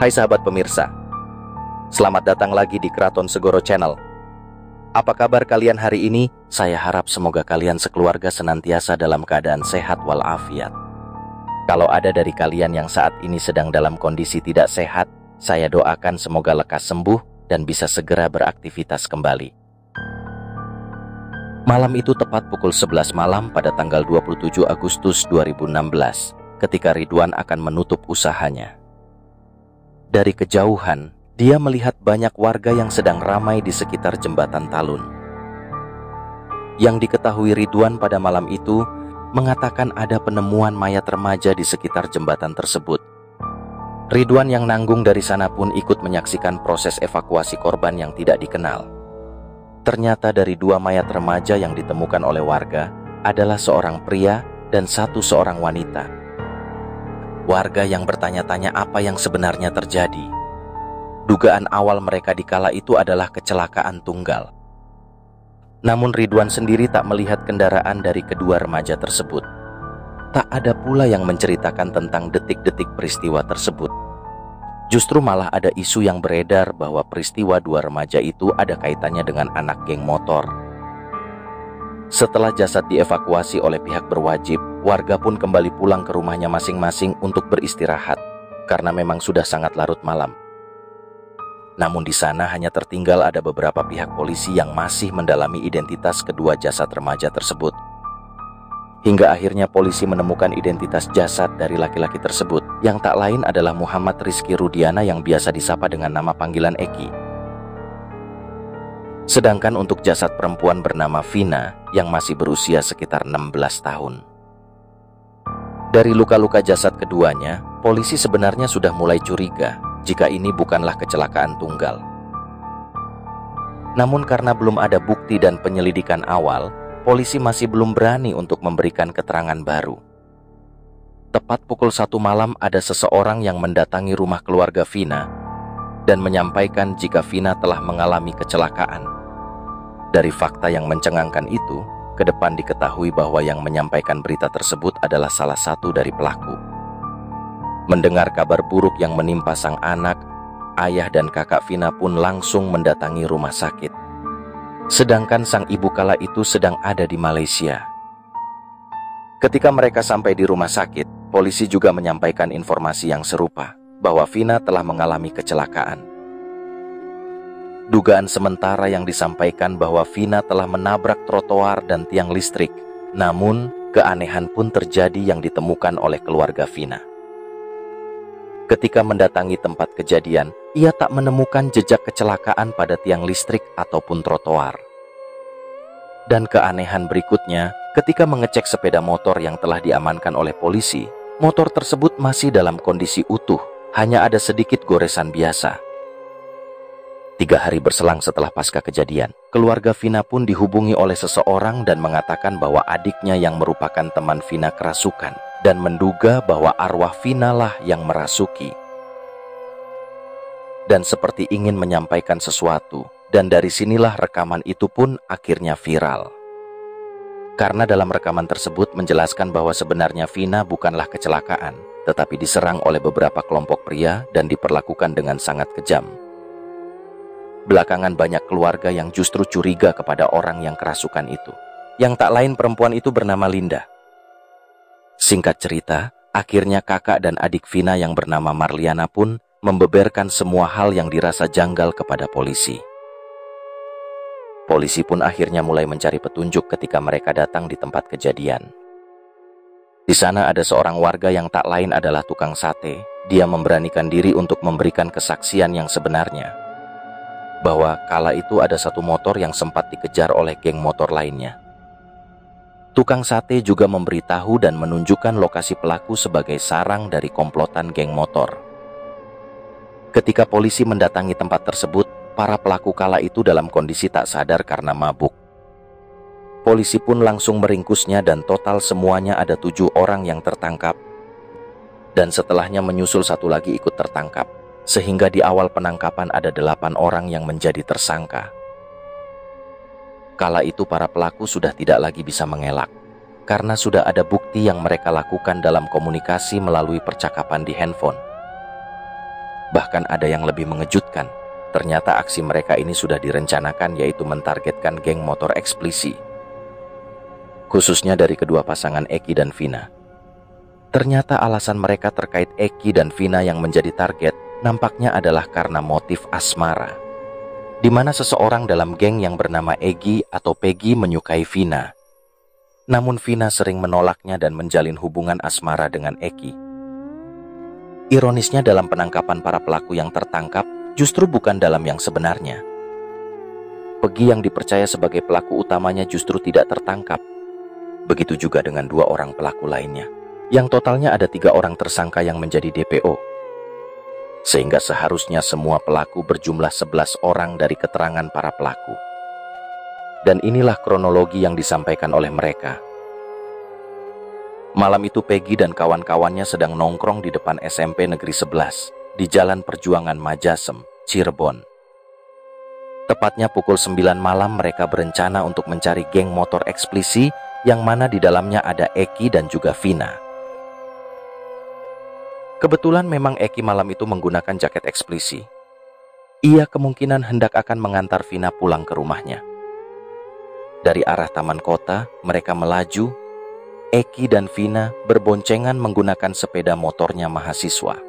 Hai sahabat pemirsa, selamat datang lagi di Keraton Segoro Channel. Apa kabar kalian hari ini? Saya harap semoga kalian sekeluarga senantiasa dalam keadaan sehat walafiat. Kalau ada dari kalian yang saat ini sedang dalam kondisi tidak sehat, saya doakan semoga lekas sembuh dan bisa segera beraktivitas kembali. Malam itu tepat pukul 11 malam pada tanggal 27 Agustus 2016, ketika Ridwan akan menutup usahanya. Dari kejauhan, dia melihat banyak warga yang sedang ramai di sekitar jembatan Talun. Yang diketahui Ridwan pada malam itu, mengatakan ada penemuan mayat remaja di sekitar jembatan tersebut. Ridwan yang nanggung dari sana pun ikut menyaksikan proses evakuasi korban yang tidak dikenal. Ternyata dari dua mayat remaja yang ditemukan oleh warga adalah seorang pria dan seorang wanita. Warga yang bertanya-tanya apa yang sebenarnya terjadi. Dugaan awal mereka dikala itu adalah kecelakaan tunggal. Namun Ridwan sendiri tak melihat kendaraan dari kedua remaja tersebut. Tak ada pula yang menceritakan tentang detik-detik peristiwa tersebut. Justru malah ada isu yang beredar bahwa peristiwa dua remaja itu ada kaitannya dengan anak geng motor. Setelah jasad dievakuasi oleh pihak berwajib, warga pun kembali pulang ke rumahnya masing-masing untuk beristirahat, karena memang sudah sangat larut malam. Namun di sana hanya tertinggal ada beberapa pihak polisi yang masih mendalami identitas kedua jasad remaja tersebut. Hingga akhirnya polisi menemukan identitas jasad dari laki-laki tersebut, yang tak lain adalah Muhammad Rizky Rudiana yang biasa disapa dengan nama panggilan Eki. Sedangkan untuk jasad perempuan bernama Vina yang masih berusia sekitar 16 tahun. Dari luka-luka jasad keduanya, polisi sebenarnya sudah mulai curiga jika ini bukanlah kecelakaan tunggal. Namun karena belum ada bukti dan penyelidikan awal, polisi masih belum berani untuk memberikan keterangan baru. Tepat pukul 1 malam ada seseorang yang mendatangi rumah keluarga Vina dan menyampaikan jika Vina telah mengalami kecelakaan. Dari fakta yang mencengangkan itu, ke depan diketahui bahwa yang menyampaikan berita tersebut adalah salah satu dari pelaku. Mendengar kabar buruk yang menimpa sang anak, ayah dan kakak Vina pun langsung mendatangi rumah sakit. Sedangkan sang ibu kala itu sedang ada di Malaysia. Ketika mereka sampai di rumah sakit, polisi juga menyampaikan informasi yang serupa, bahwa Vina telah mengalami kecelakaan. Dugaan sementara yang disampaikan bahwa Vina telah menabrak trotoar dan tiang listrik. Namun, keanehan pun terjadi yang ditemukan oleh keluarga Vina. Ketika mendatangi tempat kejadian, ia tak menemukan jejak kecelakaan pada tiang listrik ataupun trotoar. Dan keanehan berikutnya, ketika mengecek sepeda motor yang telah diamankan oleh polisi, motor tersebut masih dalam kondisi utuh, hanya ada sedikit goresan biasa. 3 hari berselang setelah pasca kejadian, keluarga Vina pun dihubungi oleh seseorang dan mengatakan bahwa adiknya yang merupakan teman Vina kerasukan dan menduga bahwa arwah Vina lah yang merasuki. Dan seperti ingin menyampaikan sesuatu, dan dari sinilah rekaman itu pun akhirnya viral. Karena dalam rekaman tersebut menjelaskan bahwa sebenarnya Vina bukanlah kecelakaan, tetapi diserang oleh beberapa kelompok pria dan diperlakukan dengan sangat kejam. Belakangan banyak keluarga yang justru curiga kepada orang yang kerasukan itu, yang tak lain perempuan itu bernama Linda. Singkat cerita, akhirnya kakak dan adik Vina yang bernama Marliana pun membeberkan semua hal yang dirasa janggal kepada polisi. Polisi pun akhirnya mulai mencari petunjuk ketika mereka datang di tempat kejadian. Di sana ada seorang warga yang tak lain adalah tukang sate. Dia memberanikan diri untuk memberikan kesaksian yang sebenarnya, bahwa kala itu ada satu motor yang sempat dikejar oleh geng motor lainnya. Tukang sate juga memberitahu dan menunjukkan lokasi pelaku sebagai sarang dari komplotan geng motor. Ketika polisi mendatangi tempat tersebut, para pelaku kala itu dalam kondisi tak sadar karena mabuk. Polisi pun langsung meringkusnya dan total semuanya ada 7 orang yang tertangkap. Dan setelahnya menyusul satu lagi ikut tertangkap. Sehingga di awal penangkapan ada 8 orang yang menjadi tersangka. Kala itu para pelaku sudah tidak lagi bisa mengelak, karena sudah ada bukti yang mereka lakukan dalam komunikasi melalui percakapan di handphone. Bahkan ada yang lebih mengejutkan. Ternyata aksi mereka ini sudah direncanakan, yaitu mentargetkan geng motor eksplisi. Khususnya dari kedua pasangan Eki dan Vina. Ternyata alasan mereka terkait Eki dan Vina yang menjadi target nampaknya adalah karena motif asmara, di mana seseorang dalam geng yang bernama Egi atau Peggy menyukai Vina. Namun Vina sering menolaknya dan menjalin hubungan asmara dengan Eki. Ironisnya, dalam penangkapan para pelaku yang tertangkap justru bukan dalam yang sebenarnya. Peggy yang dipercaya sebagai pelaku utamanya justru tidak tertangkap. Begitu juga dengan dua orang pelaku lainnya, yang totalnya ada 3 orang tersangka yang menjadi DPO. Sehingga seharusnya semua pelaku berjumlah 11 orang dari keterangan para pelaku. Dan inilah kronologi yang disampaikan oleh mereka. Malam itu Peggy dan kawan-kawannya sedang nongkrong di depan SMP Negeri 11 di Jalan Perjuangan Majasem, Cirebon. Tepatnya pukul 9 malam mereka berencana untuk mencari geng motor eksplisi yang mana di dalamnya ada Eki dan juga Vina. Kebetulan memang Eki malam itu menggunakan jaket eksplisi. Ia kemungkinan hendak akan mengantar Vina pulang ke rumahnya. Dari arah taman kota, mereka melaju. Eki dan Vina berboncengan menggunakan sepeda motornya mahasiswa.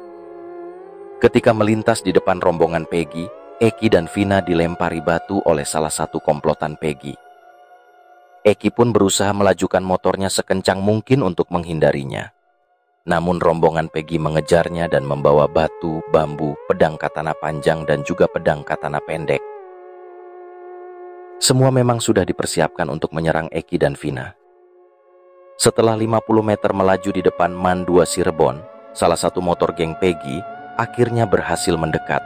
Ketika melintas di depan rombongan Peggy, Eki dan Vina dilempari batu oleh salah satu komplotan Peggy. Eki pun berusaha melajukan motornya sekencang mungkin untuk menghindarinya. Namun rombongan Peggy mengejarnya dan membawa batu, bambu, pedang katana panjang dan juga pedang katana pendek. Semua memang sudah dipersiapkan untuk menyerang Eki dan Vina. Setelah 50 meter melaju di depan MAN 2 Cirebon, salah satu motor geng Peggy akhirnya berhasil mendekat.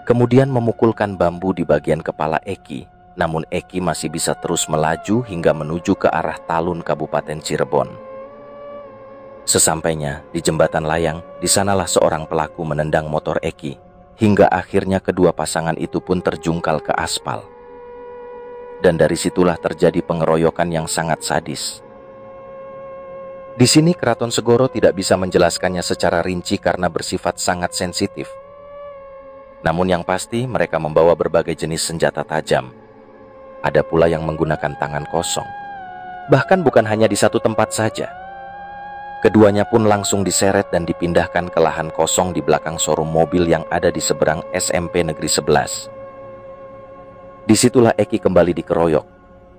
Kemudian memukulkan bambu di bagian kepala Eki, namun Eki masih bisa terus melaju hingga menuju ke arah Talun, Kabupaten Cirebon. Sesampainya di jembatan layang, di sanalah seorang pelaku menendang motor Eki, hingga akhirnya kedua pasangan itu pun terjungkal ke aspal. Dan dari situlah terjadi pengeroyokan yang sangat sadis. Di sini Keraton Segoro tidak bisa menjelaskannya secara rinci karena bersifat sangat sensitif. Namun yang pasti mereka membawa berbagai jenis senjata tajam. Ada pula yang menggunakan tangan kosong. Bahkan bukan hanya di satu tempat saja. Keduanya pun langsung diseret dan dipindahkan ke lahan kosong di belakang showroom mobil yang ada di seberang SMP Negeri 11. Disitulah Eki kembali dikeroyok,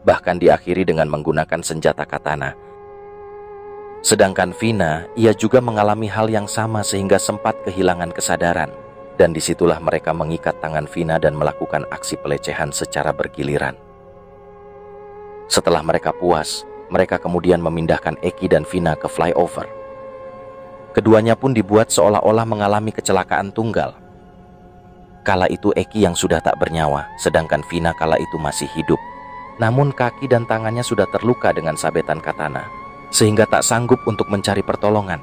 bahkan diakhiri dengan menggunakan senjata katana. Sedangkan Vina, ia juga mengalami hal yang sama sehingga sempat kehilangan kesadaran. Dan disitulah mereka mengikat tangan Vina dan melakukan aksi pelecehan secara bergiliran. Setelah mereka puas, mereka kemudian memindahkan Eki dan Vina ke flyover. Keduanya pun dibuat seolah-olah mengalami kecelakaan tunggal. Kala itu Eki yang sudah tak bernyawa, sedangkan Vina kala itu masih hidup. Namun kaki dan tangannya sudah terluka dengan sabetan katana, sehingga tak sanggup untuk mencari pertolongan.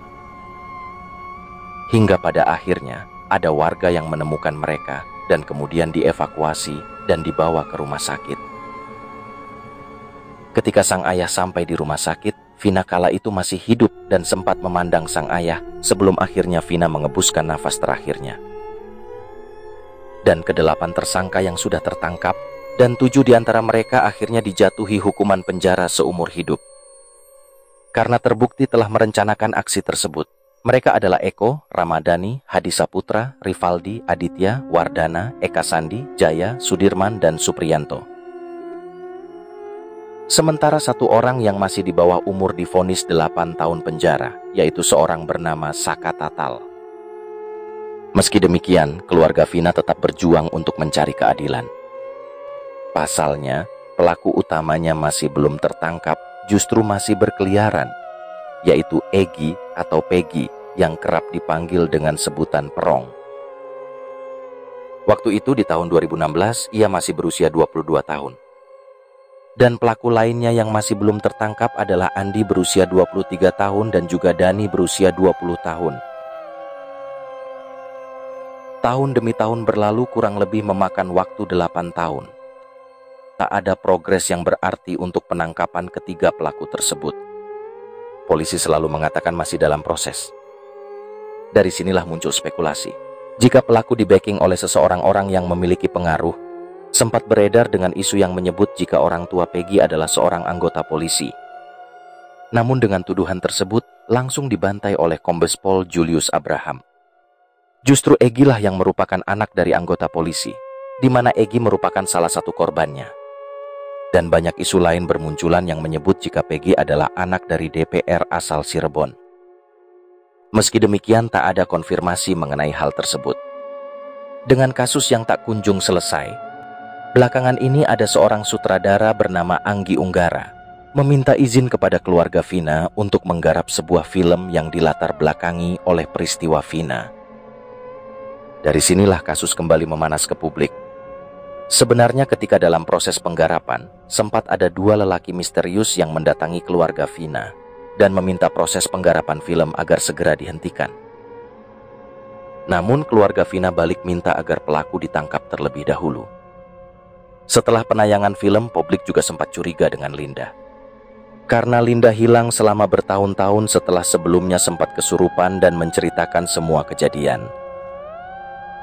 Hingga pada akhirnya, ada warga yang menemukan mereka dan kemudian dievakuasi dan dibawa ke rumah sakit. Ketika sang ayah sampai di rumah sakit, Vina kala itu masih hidup dan sempat memandang sang ayah sebelum akhirnya Vina mengembuskan nafas terakhirnya. Dan ke-8 tersangka yang sudah tertangkap, dan 7 di antara mereka akhirnya dijatuhi hukuman penjara seumur hidup. Karena terbukti telah merencanakan aksi tersebut. Mereka adalah Eko, Ramadhani, Hadi Saputra, Rivaldi, Aditya, Wardana, Eka Sandi, Jaya, Sudirman, dan Supriyanto. Sementara 1 orang yang masih di bawah umur divonis 8 tahun penjara, yaitu seorang bernama Saka Tatal. Meski demikian, keluarga Vina tetap berjuang untuk mencari keadilan. Pasalnya, pelaku utamanya masih belum tertangkap, justru masih berkeliaran, yaitu Egi atau Peggy yang kerap dipanggil dengan sebutan Perong. Waktu itu di tahun 2016, ia masih berusia 22 tahun. Dan pelaku lainnya yang masih belum tertangkap adalah Andi berusia 23 tahun dan juga Dani berusia 20 tahun. Tahun demi tahun berlalu, kurang lebih memakan waktu 8 tahun. Tak ada progres yang berarti untuk penangkapan ketiga pelaku tersebut. Polisi selalu mengatakan masih dalam proses. Dari sinilah muncul spekulasi. Jika pelaku di-backing oleh seseorang orang yang memiliki pengaruh, sempat beredar dengan isu yang menyebut jika orang tua Peggy adalah seorang anggota polisi. Namun dengan tuduhan tersebut langsung dibantai oleh Kombes Pol Julius Abraham. Justru Egy lah yang merupakan anak dari anggota polisi, di mana Egy merupakan salah satu korbannya. Dan banyak isu lain bermunculan yang menyebut jika Peggy adalah anak dari DPR asal Cirebon. Meski demikian, tak ada konfirmasi mengenai hal tersebut. Dengan kasus yang tak kunjung selesai, belakangan ini ada seorang sutradara bernama Anggi Unggara meminta izin kepada keluarga Vina untuk menggarap sebuah film yang dilatar belakangi oleh peristiwa Vina. Dari sinilah kasus kembali memanas ke publik. Sebenarnya ketika dalam proses penggarapan, sempat ada dua lelaki misterius yang mendatangi keluarga Vina dan meminta proses penggarapan film agar segera dihentikan. Namun keluarga Vina balik minta agar pelaku ditangkap terlebih dahulu. Setelah penayangan film, publik juga sempat curiga dengan Linda. Karena Linda hilang selama bertahun-tahun setelah sebelumnya sempat kesurupan dan menceritakan semua kejadian.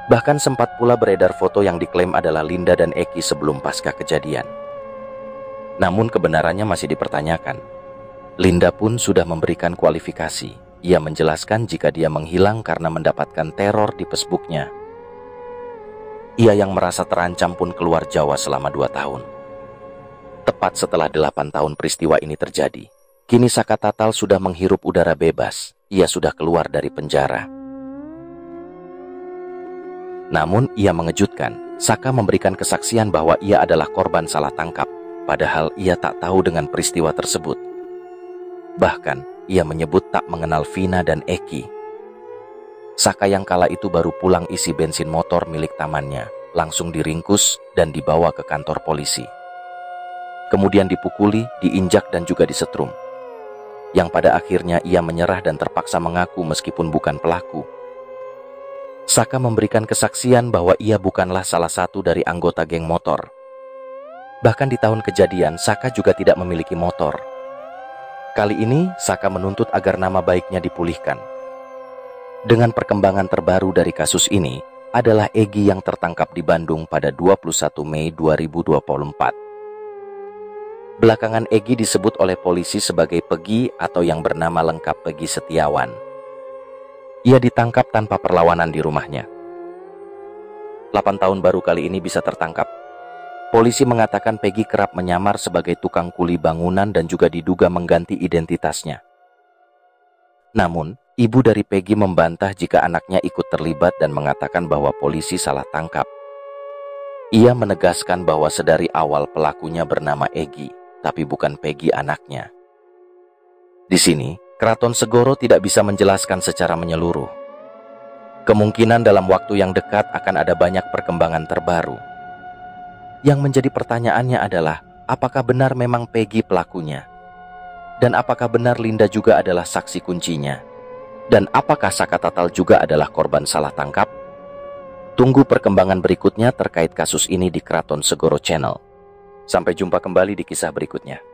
Bahkan sempat pula beredar foto yang diklaim adalah Linda dan Eki sebelum pasca kejadian. Namun kebenarannya masih dipertanyakan. Linda pun sudah memberikan kualifikasi. Ia menjelaskan jika dia menghilang karena mendapatkan teror di Facebooknya. Ia yang merasa terancam pun keluar Jawa selama 2 tahun. Tepat setelah 8 tahun peristiwa ini terjadi, kini Saka Tatal sudah menghirup udara bebas. Ia sudah keluar dari penjara. Namun ia mengejutkan, Saka memberikan kesaksian bahwa ia adalah korban salah tangkap, padahal ia tak tahu dengan peristiwa tersebut. Bahkan, ia menyebut tak mengenal Vina dan Eki. Saka yang kala itu baru pulang isi bensin motor milik tamannya, langsung diringkus dan dibawa ke kantor polisi. Kemudian dipukuli, diinjak dan juga disetrum. Yang pada akhirnya ia menyerah dan terpaksa mengaku meskipun bukan pelaku. Saka memberikan kesaksian bahwa ia bukanlah salah satu dari anggota geng motor. Bahkan di tahun kejadian, Saka juga tidak memiliki motor. Kali ini, Saka menuntut agar nama baiknya dipulihkan. Dengan perkembangan terbaru dari kasus ini, adalah Egy yang tertangkap di Bandung pada 21 Mei 2024. Belakangan Egy disebut oleh polisi sebagai Peggy atau yang bernama lengkap Peggy Setiawan. Ia ditangkap tanpa perlawanan di rumahnya. 8 tahun baru kali ini bisa tertangkap. Polisi mengatakan Peggy kerap menyamar sebagai tukang kuli bangunan dan juga diduga mengganti identitasnya. Namun, ibu dari Peggy membantah jika anaknya ikut terlibat dan mengatakan bahwa polisi salah tangkap. Ia menegaskan bahwa sedari awal pelakunya bernama Egy, tapi bukan Peggy anaknya. Di sini, Keraton Segoro tidak bisa menjelaskan secara menyeluruh. Kemungkinan dalam waktu yang dekat akan ada banyak perkembangan terbaru. Yang menjadi pertanyaannya adalah, apakah benar memang Peggy pelakunya? Dan apakah benar Linda juga adalah saksi kuncinya? Dan apakah Saka Tatal juga adalah korban salah tangkap? Tunggu perkembangan berikutnya terkait kasus ini di Keraton Segoro Channel. Sampai jumpa kembali di kisah berikutnya.